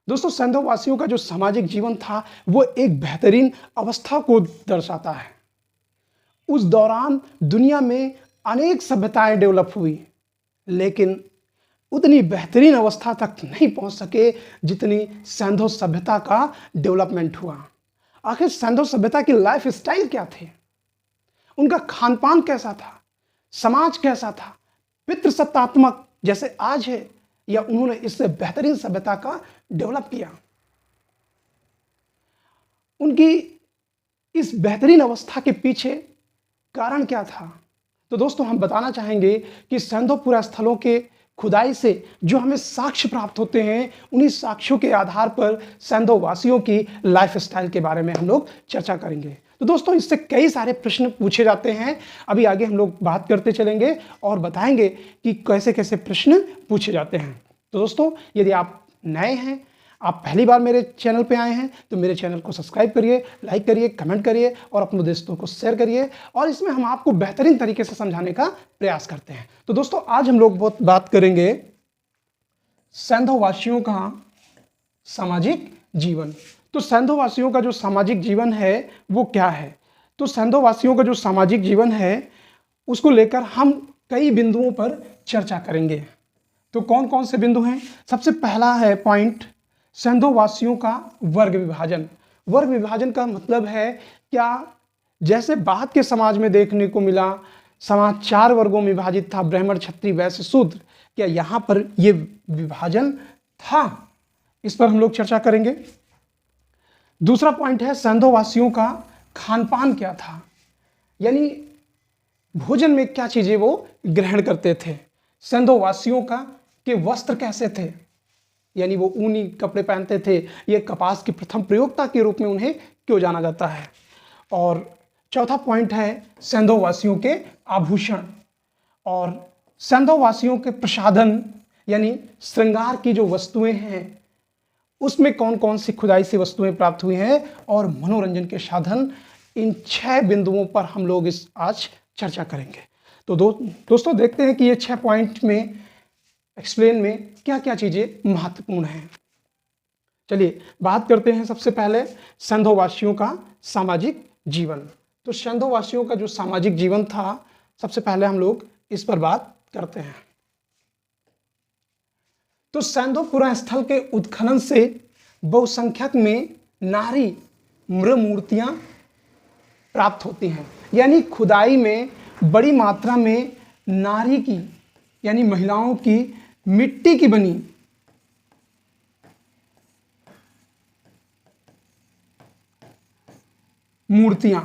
दोस्तों, सैंधव वासियों का जो सामाजिक जीवन था वो एक बेहतरीन अवस्था को दर्शाता है। उस दौरान दुनिया में अनेक सभ्यताएं डेवलप हुई, लेकिन उतनी बेहतरीन अवस्था तक नहीं पहुंच सके जितनी सैंधव सभ्यता का डेवलपमेंट हुआ। आखिर सैंधव सभ्यता की लाइफ स्टाइल क्या थे, उनका खान पान कैसा था, समाज कैसा था, पितृसत्तात्मक जैसे आज है, या उन्होंने इससे बेहतरीन सभ्यता का डेवलप किया। उनकी इस बेहतरीन अवस्था के पीछे कारण क्या था? तो दोस्तों, हम बताना चाहेंगे कि सैंधवपुरा स्थलों के खुदाई से जो हमें साक्ष्य प्राप्त होते हैं, उन्हीं साक्ष्यों के आधार पर सैंधव वासियों की लाइफ स्टाइल के बारे में हम लोग चर्चा करेंगे। तो दोस्तों, इससे कई सारे प्रश्न पूछे जाते हैं। अभी आगे हम लोग बात करते चलेंगे और बताएंगे कि कैसे कैसे प्रश्न पूछे जाते हैं। तो दोस्तों, यदि आप नए हैं, आप पहली बार मेरे चैनल पे आए हैं, तो मेरे चैनल को सब्सक्राइब करिए, लाइक करिए, कमेंट करिए और अपने दोस्तों को शेयर करिए। और इसमें हम आपको बेहतरीन तरीके से समझाने का प्रयास करते हैं। तो दोस्तों, आज हम लोग बहुत बात करेंगे सैंधव वासियों का सामाजिक जीवन। तो सैंधव वासियों का जो सामाजिक जीवन है वो क्या है? तो सैंधव वासियों का जो सामाजिक जीवन है उसको लेकर हम कई बिंदुओं पर चर्चा करेंगे। तो कौन कौन से बिंदु हैं? सबसे पहला है पॉइंट, सैंधव वासियों का वर्ग विभाजन। वर्ग विभाजन का मतलब है क्या, जैसे बाद के समाज में देखने को मिला, समाज 4 वर्गों में विभाजित था, ब्राह्मण, क्षत्रिय, वैश्य, शूद्र, क्या यहाँ पर ये विभाजन था? इस पर हम लोग चर्चा करेंगे। दूसरा पॉइंट है सैंधव वासियों का खान पान क्या था, यानी भोजन में क्या चीजें वो ग्रहण करते थे। सैंधव वासियों का के वस्त्र कैसे थे, यानी वो ऊनी कपड़े पहनते थे, ये कपास की प्रथम प्रयोक्ता के रूप में उन्हें क्यों जाना जाता है। और चौथा पॉइंट है सैंधव वासियों के आभूषण और सैंधव वासियों के प्रसाधन, यानी श्रृंगार की जो वस्तुएं हैं उसमें कौन कौन सी खुदाई से वस्तुएं प्राप्त हुई हैं और मनोरंजन के साधन। इन 6 बिंदुओं पर हम लोग इस आज चर्चा करेंगे। तो दोस्तों, देखते हैं कि ये 6 पॉइंट में एक्सप्लेन में क्या क्या चीजें महत्वपूर्ण हैं। चलिए बात करते हैं सबसे पहले सैंधव वासियों का सामाजिक जीवन। तो सैंधव वासियों का जो सामाजिक जीवन था, सबसे पहले हम लोग इस पर बात करते हैं। तो सैंधवपुरा स्थल के उत्खनन से बहुसंख्यक में नारी मूर्तियां प्राप्त होती हैं, यानी खुदाई में बड़ी मात्रा में नारी की, यानी महिलाओं की मिट्टी की बनी मूर्तियां।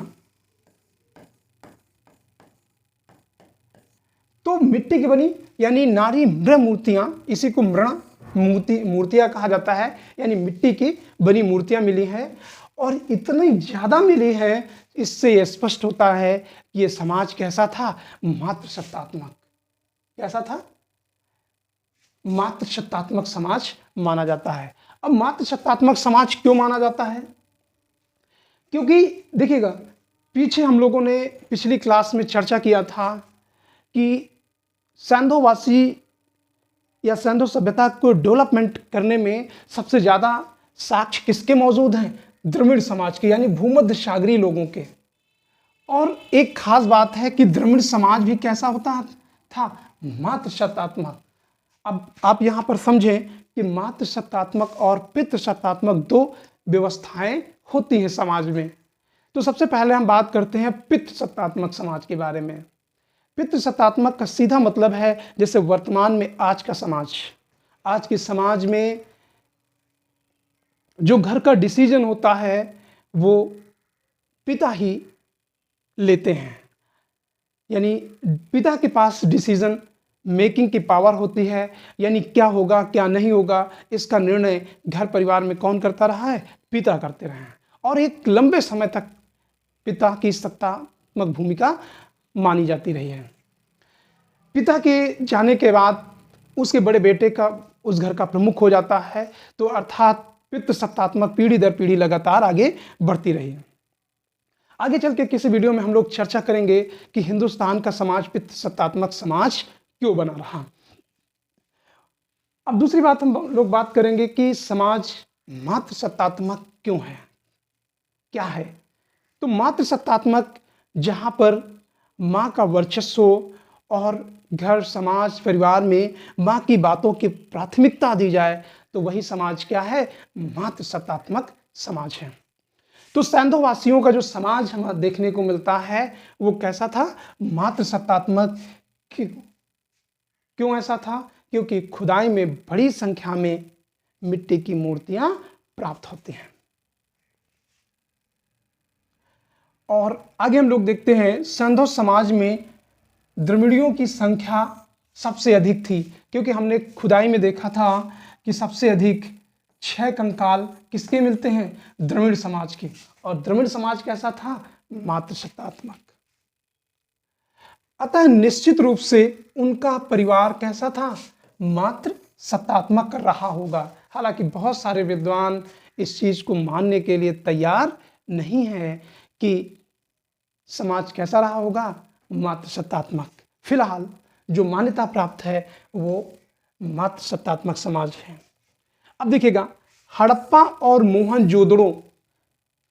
तो मिट्टी की बनी यानी नारी मृ मूर्तियां, इसी को मृण मूर्तियां कहा जाता है, यानी मिट्टी की बनी मूर्तियां मिली हैं। और इतनी ज्यादा मिली है, इससे यह स्पष्ट होता है कि यह समाज कैसा था, मातृसत्तात्मक। कैसा था? मातृसत्तात्मक समाज माना जाता है। अब मातृसत्तात्मक समाज क्यों माना जाता है? क्योंकि देखिएगा, पीछे हम लोगों ने पिछली क्लास में चर्चा किया था कि सैंधववासी या सैंधव सभ्यता को डेवलपमेंट करने में सबसे ज़्यादा साक्ष्य किसके मौजूद हैं? द्रविड़ समाज के, यानी भूमध्य सागरीय लोगों के। और एक खास बात है कि द्रविड़ समाज भी कैसा होता था? मातृसत्तात्मक। अब आप यहाँ पर समझें कि मातृसत्तात्मक और पितृसत्तात्मक 2 व्यवस्थाएं होती हैं समाज में। तो सबसे पहले हम बात करते हैं पितृसत्तात्मक समाज के बारे में। पितृसत्तात्मक का सीधा मतलब है जैसे वर्तमान में आज का समाज, आज के समाज में जो घर का डिसीजन होता है वो पिता ही लेते हैं, यानी पिता के पास डिसीजन मेकिंग की पावर होती है, यानी क्या होगा क्या नहीं होगा इसका निर्णय घर परिवार में कौन करता रहा है? पिता करते रहे हैं। और एक लंबे समय तक पिता की सत्तात्मक भूमिका मानी जाती रही है। पिता के जाने के बाद उसके बड़े बेटे का उस घर का प्रमुख हो जाता है, तो अर्थात पितृसत्तात्मक पीढ़ी दर पीढ़ी लगातार आगे बढ़ती रही। आगे चल के किसी वीडियो में हम लोग चर्चा करेंगे कि हिंदुस्तान का समाज पितृसत्तात्मक समाज क्यों बना रहा। अब दूसरी बात हम लोग बात करेंगे कि समाज मातृ सत्तात्मक क्यों है, क्या है? तो मातृ सत्तात्मक जहां पर मां का वर्चस्व और घर, समाज, परिवार में मां की बातों की प्राथमिकता दी जाए, तो वही समाज क्या है? मातृ सत्तात्मक समाज है। तो सैंधव वासियों का जो समाज हमें देखने को मिलता है वो कैसा था? मातृ सत्तात्मक। क्यों ऐसा था? क्योंकि खुदाई में बड़ी संख्या में मिट्टी की मूर्तियां प्राप्त होती हैं। और आगे हम लोग देखते हैं सैंधव समाज में द्रविड़ियों की संख्या सबसे अधिक थी, क्योंकि हमने खुदाई में देखा था कि सबसे अधिक 6 कंकाल किसके मिलते हैं? द्रविड़ समाज के। और द्रविड़ समाज कैसा था? मातृ सत्तात्मक। अतः निश्चित रूप से उनका परिवार कैसा था? मातृ सत्तात्मक रहा होगा। हालांकि बहुत सारे विद्वान इस चीज को मानने के लिए तैयार नहीं है कि समाज कैसा रहा होगा? मातृ सत्तात्मक। फिलहाल जो मान्यता प्राप्त है वो मातृ सत्तात्मक समाज है। अब देखिएगा, हड़प्पा और मोहनजोदड़ो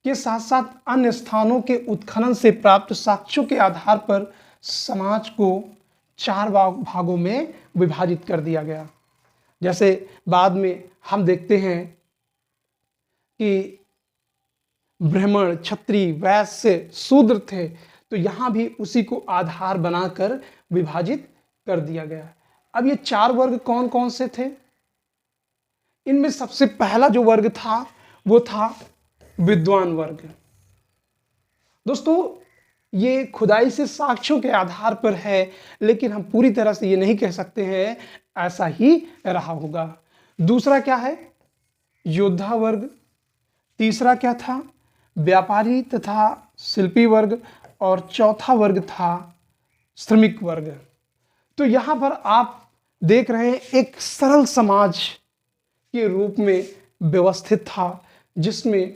के साथ साथ अन्य स्थानों के उत्खनन से प्राप्त साक्ष्यों के आधार पर समाज को 4 भागों में विभाजित कर दिया गया। जैसे बाद में हम देखते हैं कि ब्राह्मण, क्षत्रिय, वैश्य, शूद्र थे, तो यहां भी उसी को आधार बनाकर विभाजित कर दिया गया। अब ये 4 वर्ग कौन कौन से थे? इनमें सबसे पहला जो वर्ग था वो था विद्वान वर्ग। दोस्तों, ये खुदाई से साक्ष्यों के आधार पर है, लेकिन हम पूरी तरह से ये नहीं कह सकते हैं ऐसा ही रहा होगा। दूसरा क्या है? योद्धा वर्ग। तीसरा क्या था? व्यापारी तथा शिल्पी वर्ग। और चौथा वर्ग था श्रमिक वर्ग। तो यहां पर आप देख रहे हैं एक सरल समाज के रूप में व्यवस्थित था, जिसमें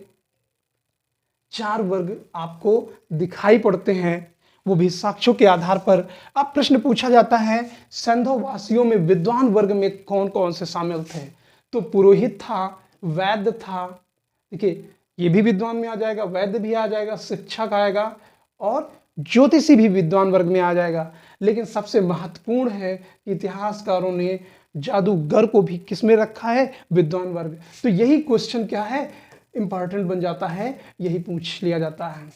4 वर्ग आपको दिखाई पड़ते हैं, वो भी साक्ष्यों के आधार पर। अब प्रश्न पूछा जाता है सैंधव वासियों में विद्वान वर्ग में कौन कौन से शामिल थे? तो पुरोहित था, वैद्य था, देखिए ये भी विद्वान में आ जाएगा, वैद्य भी आ जाएगा, शिक्षक आएगा और ज्योतिषी भी विद्वान वर्ग में आ जाएगा। लेकिन सबसे महत्वपूर्ण है, इतिहासकारों ने जादूगर को भी किस में रखा है? विद्वान वर्ग। तो यही क्वेश्चन क्या है? इंपॉर्टेंट बन जाता है, यही पूछ लिया जाता है।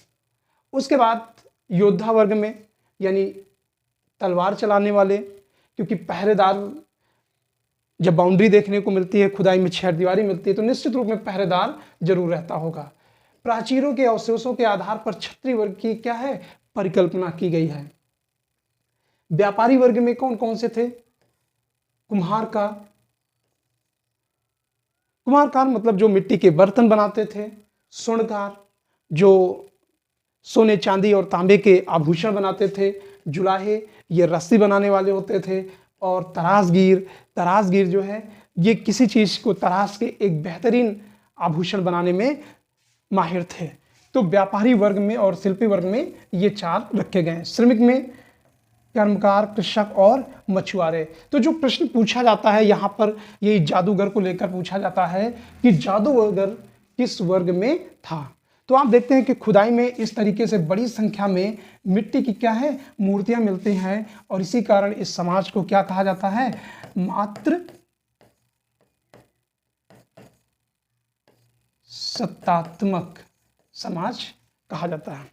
उसके बाद योद्धा वर्ग में, यानी तलवार चलाने वाले, क्योंकि पहरेदार जब बाउंड्री देखने को मिलती है, खुदाई में 6 दीवारी मिलती है, तो निश्चित रूप में पहरेदार जरूर रहता होगा। प्राचीरों के अवशेषों के आधार पर क्षत्रिय वर्ग की क्या है? परिकल्पना की गई है। व्यापारी वर्ग में कौन कौन से थे? कुम्हारकार मतलब जो मिट्टी के बर्तन बनाते थे, स्वर्णकार जो सोने, चांदी और तांबे के आभूषण बनाते थे, जुलाहे ये रस्सी बनाने वाले होते थे, और तरासगीर जो है ये किसी चीज को तराश के एक बेहतरीन आभूषण बनाने में माहिर थे। तो व्यापारी वर्ग में और शिल्पी वर्ग में ये 4 रखे गए हैं। श्रमिक में कर्मकार, कृषक और मछुआरे। तो जो प्रश्न पूछा जाता है यहाँ पर, ये जादूगर को लेकर पूछा जाता है कि जादूगर किस वर्ग में था। तो आप देखते हैं कि खुदाई में इस तरीके से बड़ी संख्या में मिट्टी की क्या है? मूर्तियां मिलती हैं, और इसी कारण इस समाज को क्या कहा जाता है? मातृ सत्तात्मक समाज कहा जाता है।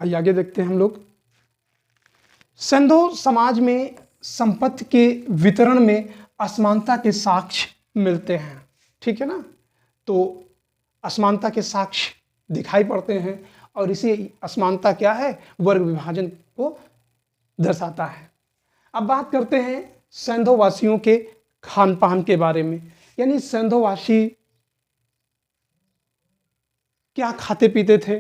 आइए आगे देखते हैं हम लोग। सैंधव समाज में संपत्ति के वितरण में असमानता के साक्ष्य मिलते हैं, ठीक है ना? तो असमानता के साक्ष्य दिखाई पड़ते हैं, और इसी असमानता क्या है? वर्ग विभाजन को दर्शाता है। अब बात करते हैं सैंधव वासियों के खान पान के बारे में, यानी सैंधव वासी क्या खाते पीते थे।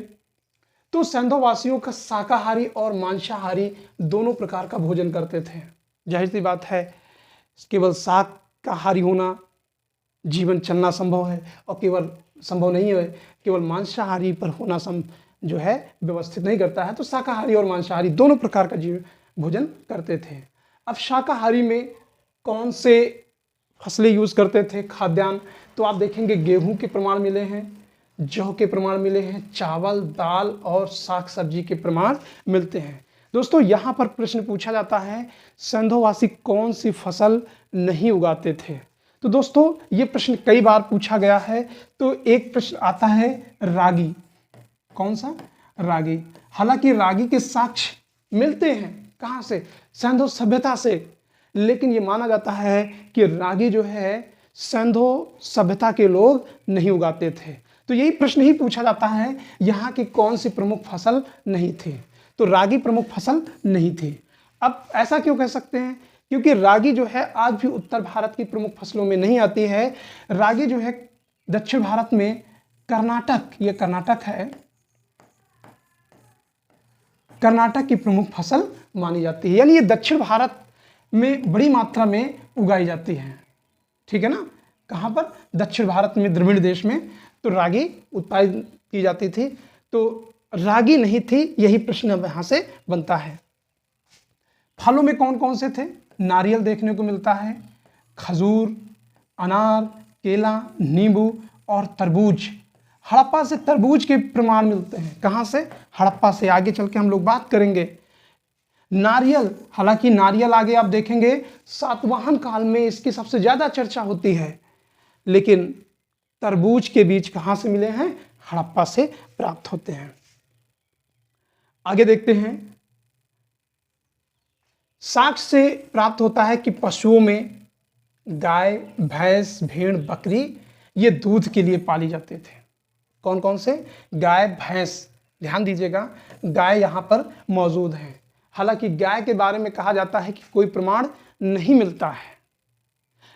तो सैंधव वासियों का शाकाहारी और मांसाहारी दोनों प्रकार का भोजन करते थे। जाहिर सी बात है, केवल शाकाहारी होना जीवन चलना संभव है, और केवल संभव नहीं है, केवल मांसाहारी पर होना जो है व्यवस्थित नहीं करता है। तो शाकाहारी और मांसाहारी दोनों प्रकार का भोजन करते थे। अब शाकाहारी में कौन से फसलें यूज़ करते थे, खाद्यान्न, तो आप देखेंगे गेहूं के प्रमाण मिले हैं, जौ के प्रमाण मिले हैं, चावल, दाल और साग सब्जी के प्रमाण मिलते हैं। दोस्तों यहाँ पर प्रश्न पूछा जाता है सिंधुवासी कौन सी फसल नहीं उगाते थे। तो दोस्तों ये प्रश्न कई बार पूछा गया है। तो एक प्रश्न आता है रागी, कौन सा, रागी। हालांकि रागी के साक्ष्य मिलते हैं कहाँ से, सिंधु सभ्यता से, लेकिन ये माना जाता है कि रागी जो है सिंधु सभ्यता के लोग नहीं उगाते थे। तो यही प्रश्न ही पूछा जाता है यहाँ की कौन सी प्रमुख फसल नहीं थी। तो रागी प्रमुख फसल नहीं थी। अब ऐसा क्यों कह सकते हैं, क्योंकि रागी जो है आज भी उत्तर भारत की प्रमुख फसलों में नहीं आती है। रागी जो है दक्षिण भारत में कर्नाटक, ये कर्नाटक है, कर्नाटक की प्रमुख फसल मानी जाती है, यानी ये दक्षिण भारत में बड़ी मात्रा में उगाई जाती है। ठीक है ना, कहाँ पर, दक्षिण भारत में, द्रविड़ देश में तो रागी उत्पादित की जाती थी। तो रागी नहीं थी, यही प्रश्न अब यहाँ से बनता है। फलों में कौन कौन से थे, नारियल देखने को मिलता है, खजूर, अनार, केला, नींबू और तरबूज। हड़प्पा से तरबूज के प्रमाण मिलते हैं, कहाँ से, हड़प्पा से। आगे चल के हम लोग बात करेंगे। नारियल, हालांकि नारियल आगे आप देखेंगे सातवाहन काल में इसकी सबसे ज्यादा चर्चा होती है, लेकिन तरबूज के बीज कहां से मिले हैं, हड़प्पा से प्राप्त होते हैं। आगे देखते हैं, साक्ष्य से प्राप्त होता है कि पशुओं में गाय, भैंस, भेड़, बकरी ये दूध के लिए पाली जाते थे। कौन कौन से, गाय, भैंस, ध्यान दीजिएगा गाय यहां पर मौजूद है। हालांकि गाय के बारे में कहा जाता है कि कोई प्रमाण नहीं मिलता है,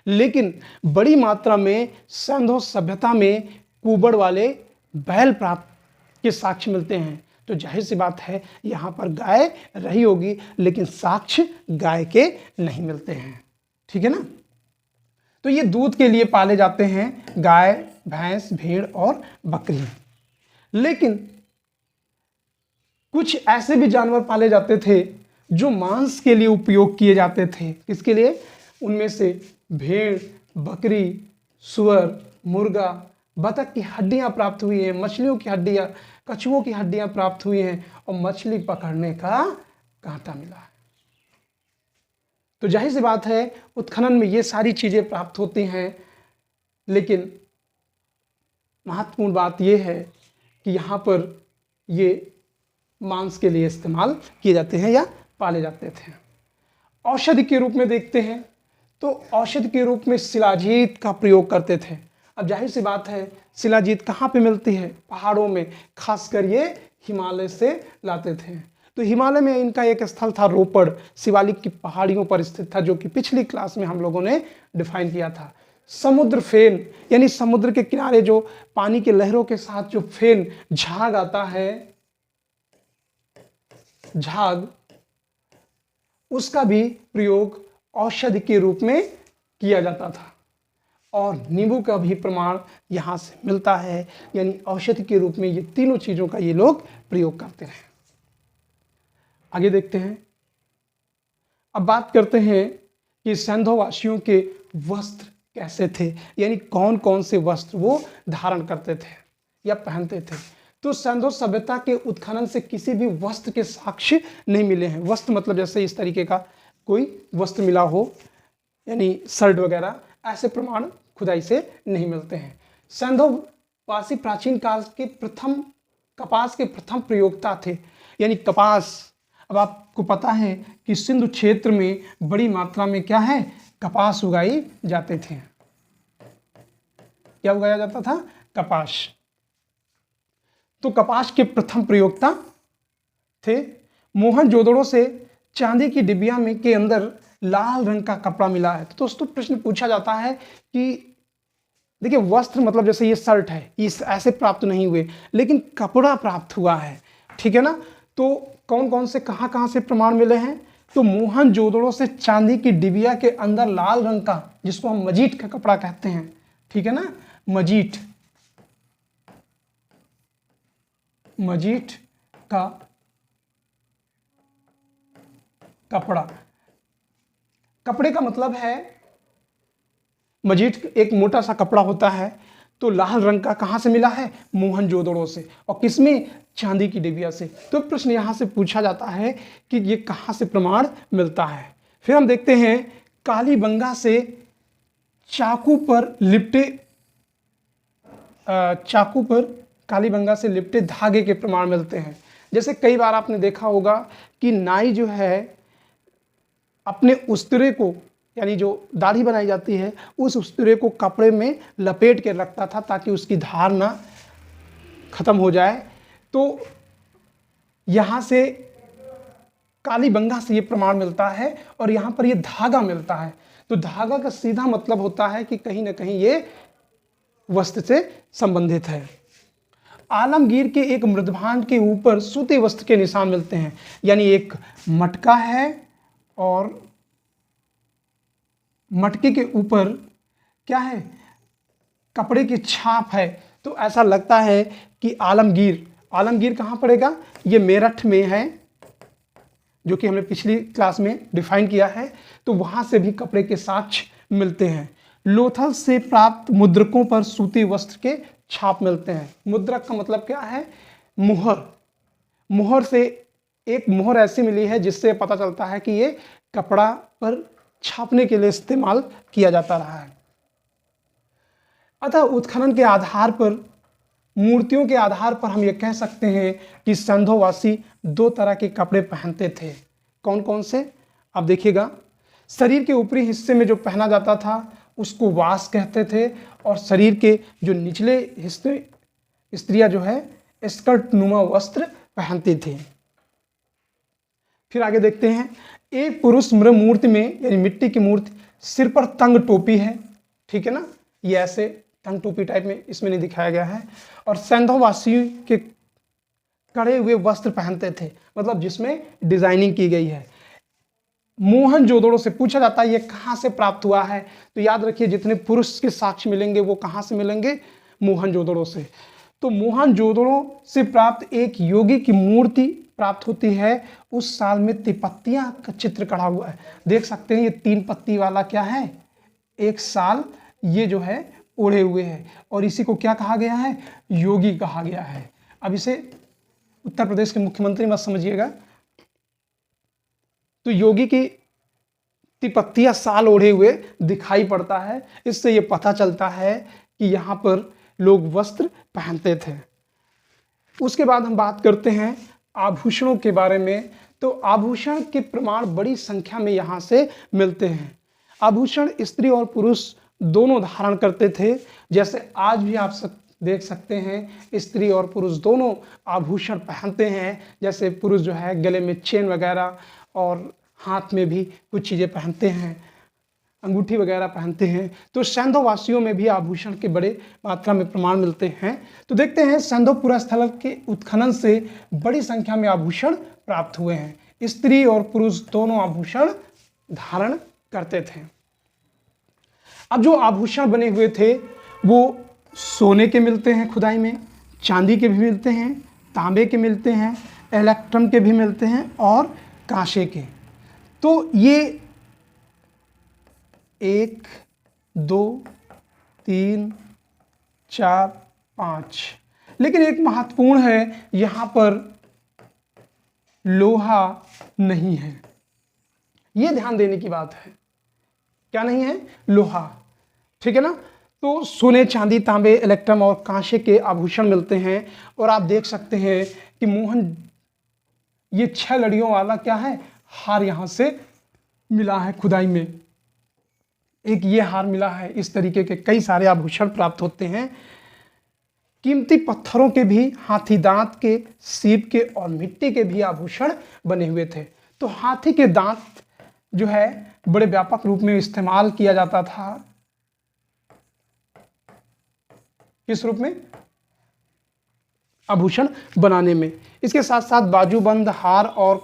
लेकिन बड़ी मात्रा में सिंधु सभ्यता में कुबड़ वाले बैल प्राप्त के साक्ष्य मिलते हैं। तो जाहिर सी बात है यहाँ पर गाय रही होगी, लेकिन साक्ष्य गाय के नहीं मिलते हैं। ठीक है ना, तो ये दूध के लिए पाले जाते हैं, गाय, भैंस, भेड़ और बकरी। लेकिन कुछ ऐसे भी जानवर पाले जाते थे जो मांस के लिए उपयोग किए जाते थे। किसके लिए, उनमें से भेड़, बकरी, सुअर, मुर्गा, बतख की हड्डियां प्राप्त हुई हैं, मछलियों की हड्डियां, कछुओं की हड्डियां प्राप्त हुई हैं और मछली पकड़ने का कांटा मिला है। तो जाहिर सी बात है उत्खनन में ये सारी चीजें प्राप्त होती हैं, लेकिन महत्वपूर्ण बात यह है कि यहाँ पर ये मांस के लिए इस्तेमाल किए जाते हैं या पाले जाते थे। औषधि के रूप में देखते हैं तो औषधि के रूप में शिलाजीत का प्रयोग करते थे। अब जाहिर सी बात है शिलाजीत कहाँ पे मिलती है, पहाड़ों में, खासकर ये हिमालय से लाते थे। तो हिमालय में इनका एक स्थल था रोपड़, शिवालिक की पहाड़ियों पर स्थित था, जो कि पिछली क्लास में हम लोगों ने डिफाइन किया था। समुद्र फेन, यानी समुद्र के किनारे जो पानी की लहरों के साथ जो फेन, झाग आता है, झाग, उसका भी प्रयोग औषधि के रूप में किया जाता था। और नींबू का भी प्रमाण यहां से मिलता है, यानी औषधि के रूप में ये तीनों चीजों का ये लोग प्रयोग करते हैं। आगे देखते हैं, अब बात करते हैं कि सिंधुवासियों के वस्त्र कैसे थे, यानी कौन कौन से वस्त्र वो धारण करते थे या पहनते थे। तो सिंधु सभ्यता के उत्खनन से किसी भी वस्त्र के साक्ष्य नहीं मिले हैं। वस्त्र मतलब जैसे इस तरीके का कोई वस्त्र मिला हो, यानी शर्ट वगैरह, ऐसे प्रमाण खुदाई से नहीं मिलते हैं। सिंधुवासी प्राचीन काल के प्रथम कपास के प्रथम प्रयोक्ता थे, यानी कपास। अब आपको पता है कि सिंधु क्षेत्र में बड़ी मात्रा में क्या है, कपास उगाई जाते थे। क्या उगाया जाता था, कपास। तो कपास के प्रथम प्रयोक्ता थे। मोहनजोदड़ो से चांदी की डिबिया में के अंदर लाल रंग का कपड़ा मिला है। तो दोस्तों प्रश्न पूछा जाता है कि देखिए वस्त्र मतलब जैसे ये शर्ट है, ये ऐसे प्राप्त नहीं हुए, लेकिन कपड़ा प्राप्त हुआ है। ठीक है ना, तो कौन कौन से कहां से प्रमाण मिले हैं, तो मोहनजोदड़ो से चांदी की डिबिया के अंदर लाल रंग का, जिसको हम मजीठ का कपड़ा कहते हैं, ठीक है ना, मजीठ, मजीठ का कपड़ा। कपड़े का मतलब है मजीठ एक मोटा सा कपड़ा होता है, तो लाल रंग का कहाँ से मिला है? मोहनजोदड़ो से। और किसमें? चांदी की डिबिया से। तो प्रश्न यहाँ से पूछा जाता है कि ये कहाँ से प्रमाण मिलता है। फिर हम देखते हैं कालीबंगा से चाकू पर कालीबंगा से लिपटे धागे के प्रमाण मिलते हैं। जैसे कई बार आपने देखा होगा कि नाई जो है अपने उस्तरे को, यानी जो दाढ़ी बनाई जाती है, उस उस्तरे को कपड़े में लपेट के रखता था ताकि उसकी धार ना खत्म हो जाए। तो यहाँ से कालीबंगा से ये प्रमाण मिलता है और यहाँ पर ये धागा मिलता है। तो धागा का सीधा मतलब होता है कि कहीं ना कहीं ये वस्त्र से संबंधित है। आलमगीर के एक मृदभांड के ऊपर सूते वस्त्र के निशान मिलते हैं, यानी एक मटका है और मटके के ऊपर क्या है? कपड़े की छाप है। तो ऐसा लगता है कि आलमगीर कहाँ पड़ेगा? ये मेरठ में है, जो कि हमने पिछली क्लास में डिफाइन किया है। तो वहां से भी कपड़े के साक्ष्य मिलते हैं। लोथल से प्राप्त मुद्रकों पर सूती वस्त्र के छाप मिलते हैं। मुद्रक का मतलब क्या है? मुहर। मुहर से एक मुहर ऐसी मिली है जिससे पता चलता है कि ये कपड़ा पर छापने के लिए इस्तेमाल किया जाता रहा है। अतः उत्खनन के आधार पर, मूर्तियों के आधार पर हम ये कह सकते हैं कि संधोवासी दो तरह के कपड़े पहनते थे। कौन कौन से? अब देखिएगा, शरीर के ऊपरी हिस्से में जो पहना जाता था उसको वास कहते थे, और शरीर के जो निचले हिस्से स्त्रियां जो है स्कर्ट नुमा वस्त्र पहनती थी। फिर आगे देखते हैं, एक पुरुष मूर्ति में, यानी मिट्टी की मूर्ति, सिर पर तंग टोपी है, ठीक है ना, ये ऐसे तंग टोपी टाइप में इसमें नहीं दिखाया गया है। और सैंधोवासी के कड़े हुए वस्त्र पहनते थे, मतलब जिसमें डिजाइनिंग की गई है। मोहनजोदड़ो से पूछा जाता है ये कहाँ से प्राप्त हुआ है? तो याद रखिए, जितने पुरुष के साक्ष्य मिलेंगे वो कहाँ से मिलेंगे? मोहनजोदड़ो से। तो मोहनजोदड़ो से प्राप्त एक योगी की मूर्ति प्राप्त होती है। उस साल में तिपत्तियां का चित्र कढ़ा हुआ है, देख सकते हैं। ये 3 पत्ती वाला क्या है? एक साल ये जो है ओढ़े हुए है, और इसी को क्या कहा गया है? योगी कहा गया है। अब इसे उत्तर प्रदेश के मुख्यमंत्री मत समझिएगा। तो योगी की तिपत्तियां साल ओढ़े हुए दिखाई पड़ता है। इससे यह पता चलता है कि यहां पर लोग वस्त्र पहनते थे। उसके बाद हम बात करते हैं आभूषणों के बारे में। तो आभूषण के प्रमाण बड़ी संख्या में यहां से मिलते हैं। आभूषण स्त्री और पुरुष दोनों धारण करते थे। जैसे आज भी आप देख सकते हैं स्त्री और पुरुष दोनों आभूषण पहनते हैं। जैसे पुरुष जो है गले में चेन वगैरह और हाथ में भी कुछ चीज़ें पहनते हैं, अंगूठी वगैरह पहनते हैं। तो सैंधोवासियों में भी आभूषण के बड़े मात्रा में प्रमाण मिलते हैं। तो देखते हैं सैंधोपुरा स्थल के उत्खनन से बड़ी संख्या में आभूषण प्राप्त हुए हैं। स्त्री और पुरुष दोनों आभूषण धारण करते थे। अब जो आभूषण बने हुए थे वो सोने के मिलते हैं खुदाई में, चांदी के भी मिलते हैं, तांबे के मिलते हैं, इलेक्ट्रम के भी मिलते हैं और कांसे के। तो ये 1 2 3 4 5, लेकिन एक महत्वपूर्ण है, यहां पर लोहा नहीं है। यह ध्यान देने की बात है। क्या नहीं है? लोहा, ठीक है ना। तो सोने, चांदी, तांबे, इलेक्ट्रम और कांसे के आभूषण मिलते हैं। और आप देख सकते हैं कि ये 6 लड़ियों वाला क्या है? हार यहां से मिला है खुदाई में। एक ये हार मिला है। इस तरीके के कई सारे आभूषण प्राप्त होते हैं। कीमती पत्थरों के भी, हाथी दांत के, सीप के और मिट्टी के भी आभूषण बने हुए थे। तो हाथी के दांत जो है बड़े व्यापक रूप में इस्तेमाल किया जाता था। किस रूप में? आभूषण बनाने में। इसके साथ साथ बाजूबंद, हार और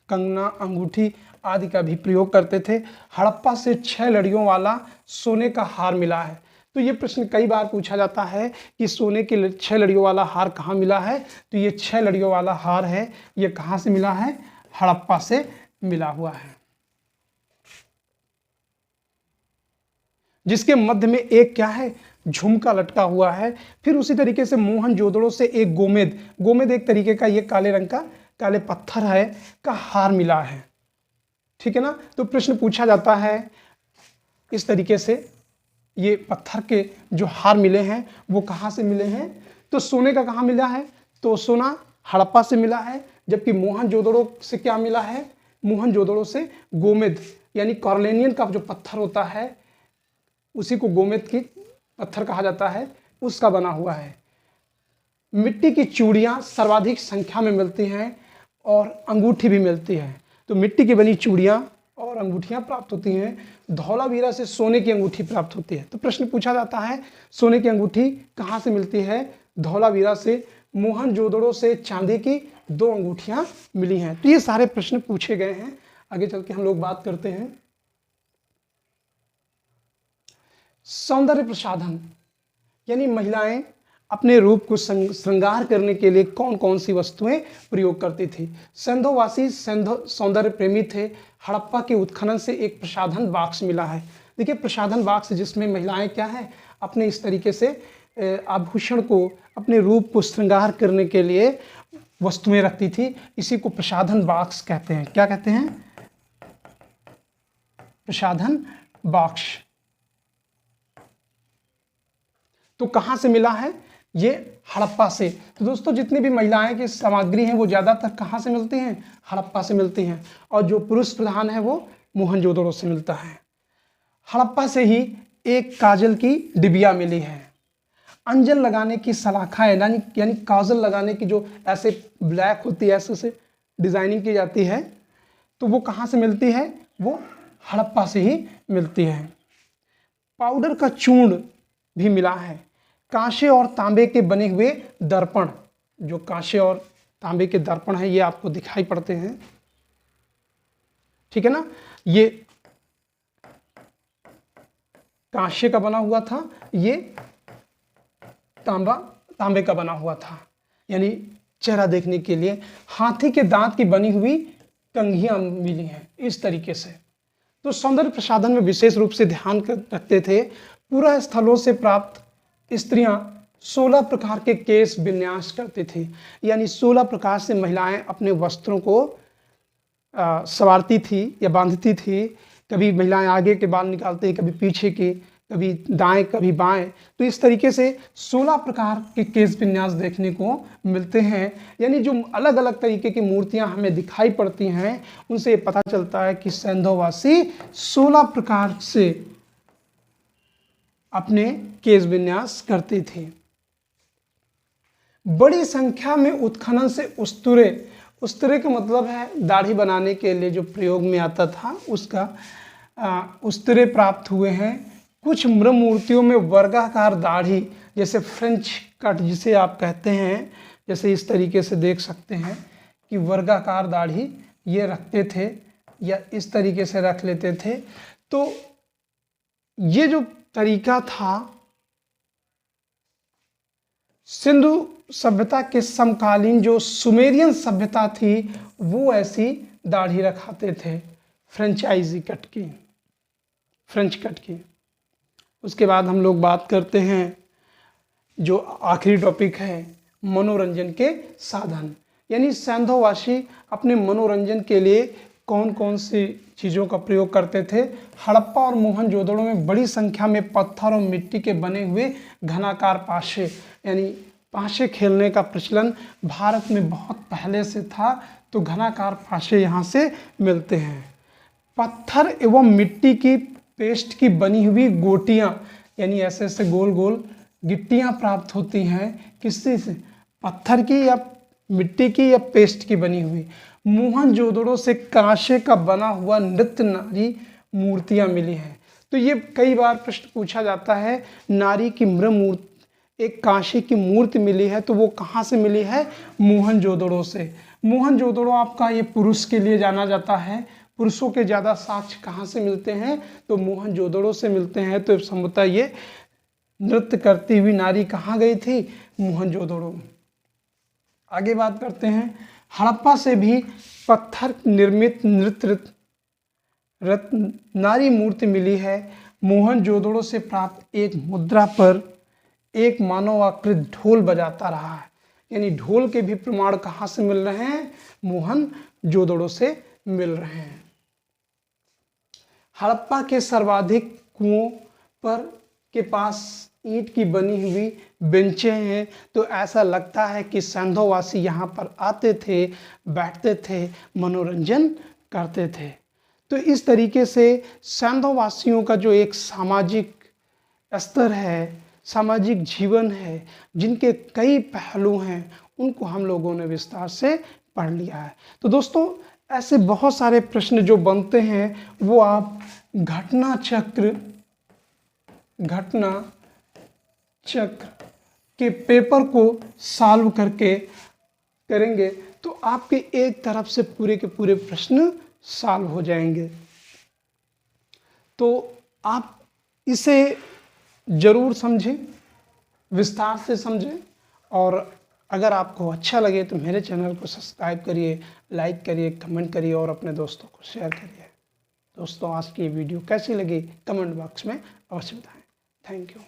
कंगना, अंगूठी आदि का भी प्रयोग करते थे। हड़प्पा से 6 लड़ियों वाला सोने का हार मिला है। तो ये प्रश्न कई बार पूछा जाता है कि सोने के 6 लड़ियों वाला हार कहाँ मिला है? तो ये 6 लड़ियों वाला हार है, ये कहाँ से मिला है? हड़प्पा से मिला हुआ है। जिसके मध्य में एक क्या है, झुमका लटका हुआ है। फिर उसी तरीके से मोहनजोदड़ो से एक गोमेद, गोमेद एक तरीके का ये काले रंग का, काले पत्थर है का हार मिला है। ठीक है ना। तो प्रश्न पूछा जाता है इस तरीके से, ये पत्थर के जो हार मिले हैं वो कहाँ से मिले हैं, तो सोने का कहाँ मिला है, तो सोना हड़प्पा से मिला है। जबकि मोहनजोदड़ो से क्या मिला है, मोहनजोदड़ो से गोमेद यानी कॉर्लेनियन का जो पत्थर होता है उसी को गोमेद की पत्थर कहा जाता है, उसका बना हुआ है। मिट्टी की चूड़ियाँ सर्वाधिक संख्या में मिलती हैं और अंगूठी भी मिलती है। तो मिट्टी की बनी चूड़ियाँ और अंगूठियाँ प्राप्त होती हैं। धौलावीरा से सोने की अंगूठी प्राप्त होती है। तो प्रश्न पूछा जाता है सोने की अंगूठी कहाँ से मिलती है, धौलावीरा से। मोहनजोदड़ो से चांदी की 2 अंगूठियाँ मिली हैं। तो ये सारे प्रश्न पूछे गए हैं। आगे चल के हम लोग बात करते हैं सौंदर्य प्रसाधन, यानी महिलाएं अपने रूप को श्रृंगार करने के लिए कौन कौन सी वस्तुएं प्रयोग करती थी। सेंधोवासी सौंदर्य प्रेमी थे। हड़प्पा के उत्खनन से एक प्रसाधन बॉक्स मिला है। देखिए प्रसाधन बॉक्स जिसमें महिलाएं क्या है, अपने इस तरीके से आभूषण को, अपने रूप को श्रृंगार करने के लिए वस्तुएं रखती थी, इसी को प्रसाधन बॉक्स कहते हैं। क्या कहते हैं, प्रसाधन बॉक्स। तो कहां से मिला है, ये हड़प्पा से। तो दोस्तों जितनी भी महिलाएं की सामग्री हैं वो ज्यादातर कहां से मिलती हैं, हड़प्पा से मिलती हैं। और जो पुरुष प्रधान है वो मोहनजोदड़ो से मिलता है। हड़प्पा से ही एक काजल की डिबिया मिली है। अंजन लगाने की सलाखाएं यानी काजल लगाने की जो ऐसे ब्लैक होती है, ऐसे से डिजाइनिंग की जाती है, तो वो कहाँ से मिलती है, वो हड़प्पा से ही मिलती है। पाउडर का चूर्ण भी मिला है। कांसे और तांबे के बने हुए दर्पण, जो कांसे और तांबे के दर्पण है ये आपको दिखाई पड़ते हैं। ठीक है ना। ये कांसे का बना हुआ था, ये तांबे का बना हुआ था, यानी चेहरा देखने के लिए। हाथी के दांत की बनी हुई कंघियां मिली हैं इस तरीके से। तो सौंदर्य प्रसाधन में विशेष रूप से ध्यान रखते थे। पूरा स्थलों से प्राप्त स्त्रियां 16 प्रकार के केश विन्यास करती थी, यानी 16 प्रकार से महिलाएं अपने वस्त्रों को संवारती थी या बांधती थी। कभी महिलाएं आगे के बाल निकालती, कभी पीछे के, कभी दाएं कभी बाएं। तो इस तरीके से 16 प्रकार के केश विन्यास देखने को मिलते हैं। यानी जो अलग अलग तरीके की मूर्तियां हमें दिखाई पड़ती हैं उनसे पता चलता है कि सेंधोवासी 16 प्रकार से अपने केश विन्यास करते थे। बड़ी संख्या में उत्खनन से उस्तरे, उस्तरे का मतलब है दाढ़ी बनाने के लिए जो प्रयोग में आता था उसका उस्तरे प्राप्त हुए हैं। कुछ मृग मूर्तियों में वर्गाकार दाढ़ी, जैसे फ्रेंच कट जिसे आप कहते हैं, जैसे इस तरीके से देख सकते हैं कि वर्गाकार दाढ़ी ये रखते थे या इस तरीके से रख लेते थे। तो ये जो तरीका था सिंधु सभ्यता के समकालीन जो सुमेरियन सभ्यता थी वो ऐसी दाढ़ी रखाते थे, फ्रेंच कट की। उसके बाद हम लोग बात करते हैं जो आखिरी टॉपिक है, मनोरंजन के साधन। यानी सेंधोवासी अपने मनोरंजन के लिए कौन कौन सी चीज़ों का प्रयोग करते थे। हड़प्पा और मोहनजोदड़ो में बड़ी संख्या में पत्थर और मिट्टी के बने हुए घनाकार पाशे, यानी पाशे खेलने का प्रचलन भारत में बहुत पहले से था। तो घनाकार पाशे यहाँ से मिलते हैं। पत्थर एवं मिट्टी की पेस्ट की बनी हुई गोटियाँ, यानी ऐसे ऐसे गोल गोल गिट्टियाँ प्राप्त होती हैं। किससे से, पत्थर की या मिट्टी की या पेस्ट की बनी हुई। मोहनजोदड़ो से कांसे का बना हुआ नृत्य नारी मूर्तियां मिली हैं। तो ये कई बार प्रश्न पूछा जाता है, नारी की मृग मूर्ति, एक कांसे की मूर्ति मिली है, तो वो कहाँ से मिली है, मोहनजोदड़ो से। मोहनजोदड़ो आपका ये पुरुष के लिए जाना जाता है। पुरुषों के ज़्यादा साक्ष्य कहाँ से मिलते हैं, तो मोहनजोदड़ो से मिलते हैं। तो संभवतः ये नृत्य करती हुई नारी कहाँ गई थी, मोहनजोदड़ो। आगे बात करते हैं, हड़प्पा से भी पत्थर निर्मित नृत्य नारी मूर्ति मिली है। मोहनजोदड़ो से प्राप्त एक मुद्रा पर एक मानवाकृत ढोल बजाता रहा है। यानी ढोल के भी प्रमाण कहाँ से मिल रहे हैं? मोहनजोदड़ो से मिल रहे हैं। हड़प्पा के सर्वाधिक कुओं पर के पास ईंट की बनी हुई बेंचें हैं, तो ऐसा लगता है कि सैंधोवासी यहाँ पर आते थे, बैठते थे, मनोरंजन करते थे। तो इस तरीके से सैंधोवासियों का जो एक सामाजिक स्तर है, सामाजिक जीवन है, जिनके कई पहलू हैं, उनको हम लोगों ने विस्तार से पढ़ लिया है। तो दोस्तों, ऐसे बहुत सारे प्रश्न जो बनते हैं वो आप घटना चक्र के पेपर को सॉल्व करके करेंगे तो आपके एक तरफ से पूरे के पूरे प्रश्न सॉल्व हो जाएंगे। तो आप इसे ज़रूर समझें, विस्तार से समझें, और अगर आपको अच्छा लगे तो मेरे चैनल को सब्सक्राइब करिए, लाइक करिए, कमेंट करिए और अपने दोस्तों को शेयर करिए। दोस्तों, आज की वीडियो कैसी लगी कमेंट बॉक्स में अवश्य बताएं। Thank you.